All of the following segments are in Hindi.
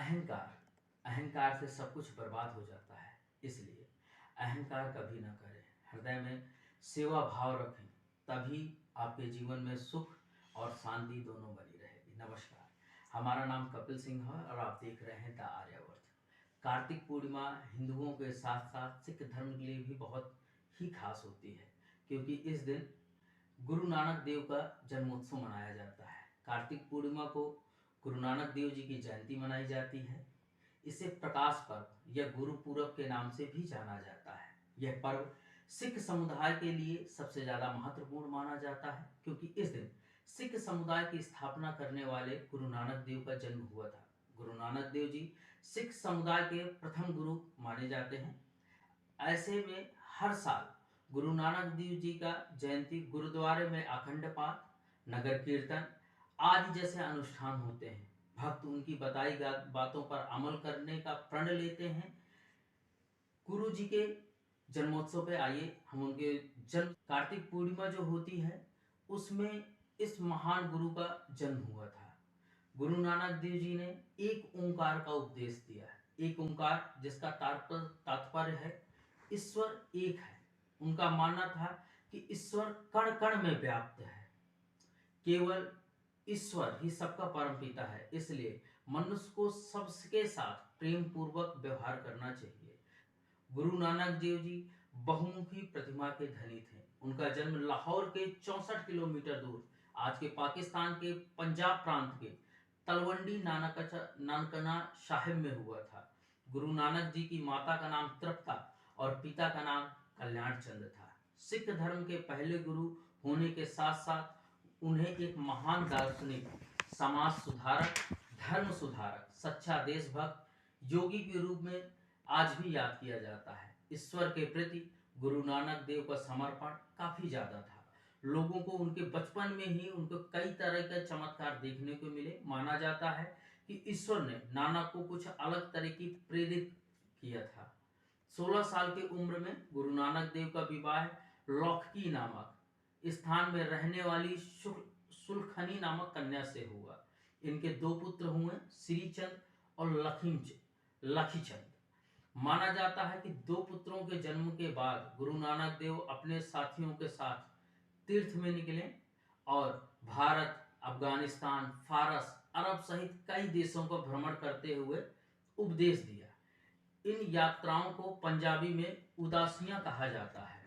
अहंकार अहंकार से सब कुछ बर्बाद हो जाता है। इसलिए अहंकार कभी ना करें, हृदय में सेवा भाव रखें, तभी आपके जीवन में सुख और शांति दोनों बनी रहेगी। नमस्कार, हमारा नाम कपिल सिंह है और आप देख रहे हैं द आर्यावर्त। कार्तिक पूर्णिमा हिंदुओं के साथ साथ सिख धर्म के लिए भी बहुत ही खास होती है, क्योंकि इस दिन गुरु नानक देव का जन्मोत्सव मनाया जाता है। कार्तिक पूर्णिमा को गुरु नानक देव जी की जयंती मनाई जाती है। इसे प्रकाश पर्व या गुरु पूरब के नाम से भी जाना जाता है। यह पर्व सिख समुदाय के लिए सबसे ज़्यादा महत्वपूर्ण माना जाता है, क्योंकि इस दिन सिख समुदाय की स्थापना करने वाले गुरु नानक देव का जन्म हुआ था। गुरु नानक देव जी सिख समुदाय के प्रथम गुरु माने जाते हैं। ऐसे में हर साल गुरु नानक देव जी का जयंती गुरुद्वारे में अखंड पाठ, नगर कीर्तन आदि जैसे अनुष्ठान होते हैं। भक्त उनकी बताई बातों पर अमल करने का प्रण लेते हैं। गुरु जी के जन्मोत्सव पे आइए हम उनके जन्म, कार्तिक पूर्णिमा जो होती है उसमें इस महान गुरु का जन्म हुआ था। गुरु नानक देव जी ने एक ओंकार का उपदेश दिया है। एक ओंकार जिसका तात्पर्य है ईश्वर एक है। उनका मानना था कि ईश्वर कण कण में व्याप्त है, केवल ईश्वर ही सबका परम पिता है। इसलिए मनुष्य को सबके साथ प्रेम पूर्वक व्यवहार करना चाहिए। गुरु नानक देव जी बहुमुखी प्रतिमा के धनी थे। उनका जन्म लाहौर के 64 किलोमीटर दूर आज के पाकिस्तान के पंजाब प्रांत के तलवंडी नानकना साहिब में हुआ था। गुरु नानक जी की माता का नाम तृप्ता और पिता का नाम कल्याण चंद था। सिख धर्म के पहले गुरु होने के साथ साथ उन्हें एक महान दार्शनिक, समाज सुधारक, धर्म सुधारक, सच्चा देशभक्त, योगी के रूप में आज भी याद किया जाता है। ईश्वर के प्रति गुरु नानक देव का समर्पण काफी ज्यादा था। लोगों को उनके बचपन में ही उनको कई तरह के चमत्कार देखने को मिले। माना जाता है कि ईश्वर ने नानक को कुछ अलग तरह की प्रेरित किया था। 16 साल की उम्र में गुरु नानक देव का विवाह लौखकी नामक स्थान में रहने वाली सुलखनी नामक कन्या से हुआ। इनके 2 पुत्र हुए, श्रीचंद और लखीचंद। माना जाता है कि 2 पुत्रों के जन्म के बाद गुरु नानक देव अपने साथियों के साथ तीर्थ में निकले और भारत, अफगानिस्तान, फारस, अरब सहित कई देशों का भ्रमण करते हुए उपदेश दिया। इन यात्राओं को पंजाबी में उदासियां कहा जाता है।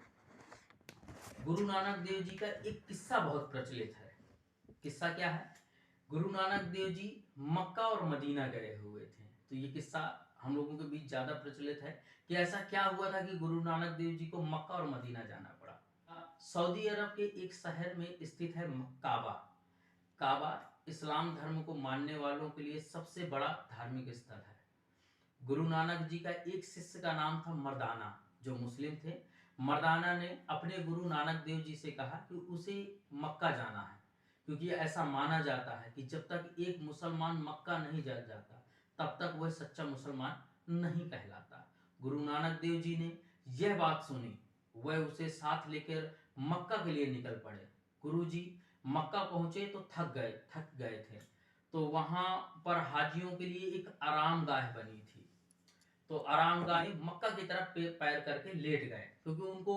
गुरु नानक देव जी का एक किस्सा बहुत प्रचलित है। किस्सा क्या है? गुरु नानक देव जी मक्का और मदीना गए हुए थे। तो ये किस्सा हम लोगों के बीच ज्यादा प्रचलित है कि ऐसा क्या हुआ था कि गुरु नानक देव जी को मक्का और मदीना जाना पड़ा। सऊदी अरब के एक शहर में स्थित है काबा। काबा इस्लाम धर्म को मानने वालों के लिए सबसे बड़ा धार्मिक स्थल है। गुरु नानक जी का एक शिष्य का नाम था मर्दाना, जो मुस्लिम थे। मर्दाना ने अपने गुरु नानक देव जी से कहा कि उसे मक्का जाना है, क्योंकि ऐसा माना जाता है कि जब तक एक मुसलमान मक्का नहीं जा जाता तब तक वह सच्चा मुसलमान नहीं कहलाता। गुरु नानक देव जी ने यह बात सुनी, वह उसे साथ लेकर मक्का के लिए निकल पड़े। गुरु जी मक्का पहुंचे तो थक गए थे। तो वहां पर हाजियों के लिए एक आरामगाह बनी थी। तो आरामगाह मक्का की तरफ पैर करके लेट गए, क्योंकि उनको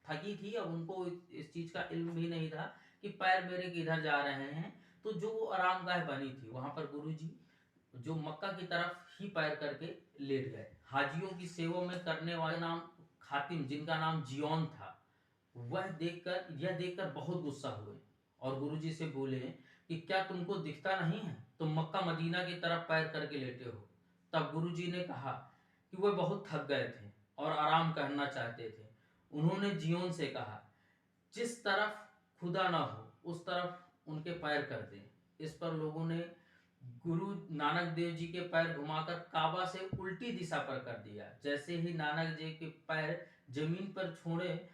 थकी थी। अब उनको इस चीज का इल्म भी नहीं था कि पैर मेरे किधर जा रहे हैं। तो जो वो आरामगाह बनी थी वहां पर गुरु जी जो मक्का की तरफ ही पैर करके लेट गए। हाजियों की सेवा में करने वाले नाम खातिम, जिनका नाम जियोन था, यह देखकर बहुत गुस्सा हुए और गुरुजी से बोले कि क्या तुमको दिखता नहीं है, तुम मक्का मदीना की तरफ पैर करके लेटे हो। तब गुरुजी ने कहा कि वह बहुत थक गए थे और आराम करना चाहते थे। उन्होंने जियोन से कहा, जिस तरफ खुदा ना हो उस तरफ उनके पैर कर दें। इस पर लोगों ने गुरु नानक देव जी के पैर घुमाकर काबा से उल्टी दिशा पर कर दिया। जैसे ही नानक जी के पैर जमीन पर छोड़े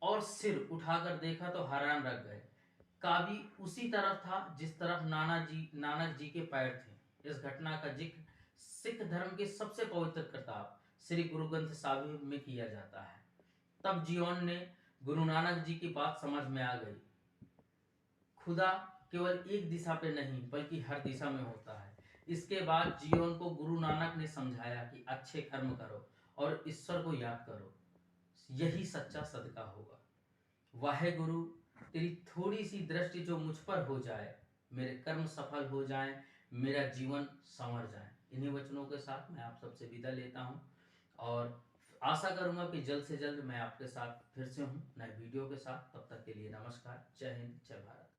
और सिर उठाकर देखा तो हैरान रह गए। काबी उसी तरफ था जिस तरफ नानक जी के पैर थे। इस घटना का जिक्र सिख धर्म के सबसे पवित्र किताब श्री गुरु ग्रंथ साहिब में किया जाता है। तब जियोन ने गुरु नानक जी की बात समझ में आ गई। खुदा केवल एक दिशा पे नहीं बल्कि हर दिशा में होता है। इसके बाद जीवन को गुरु नानक ने समझाया कि अच्छे कर्म करो और ईश्वर को याद करो, यही सच्चा सदका होगा। वाहे गुरु, तेरी थोड़ी सी दृष्टि जो मुझ पर हो जाए, मेरे कर्म सफल हो जाएं, मेरा जीवन संवर जाए। इन्हीं वचनों के साथ मैं आप सबसे विदा लेता हूं और आशा करूंगा कि जल्द से जल्द मैं आपके साथ फिर से हूं नए वीडियो के साथ। तब तक के लिए नमस्कार, जय हिंद, जय भारत।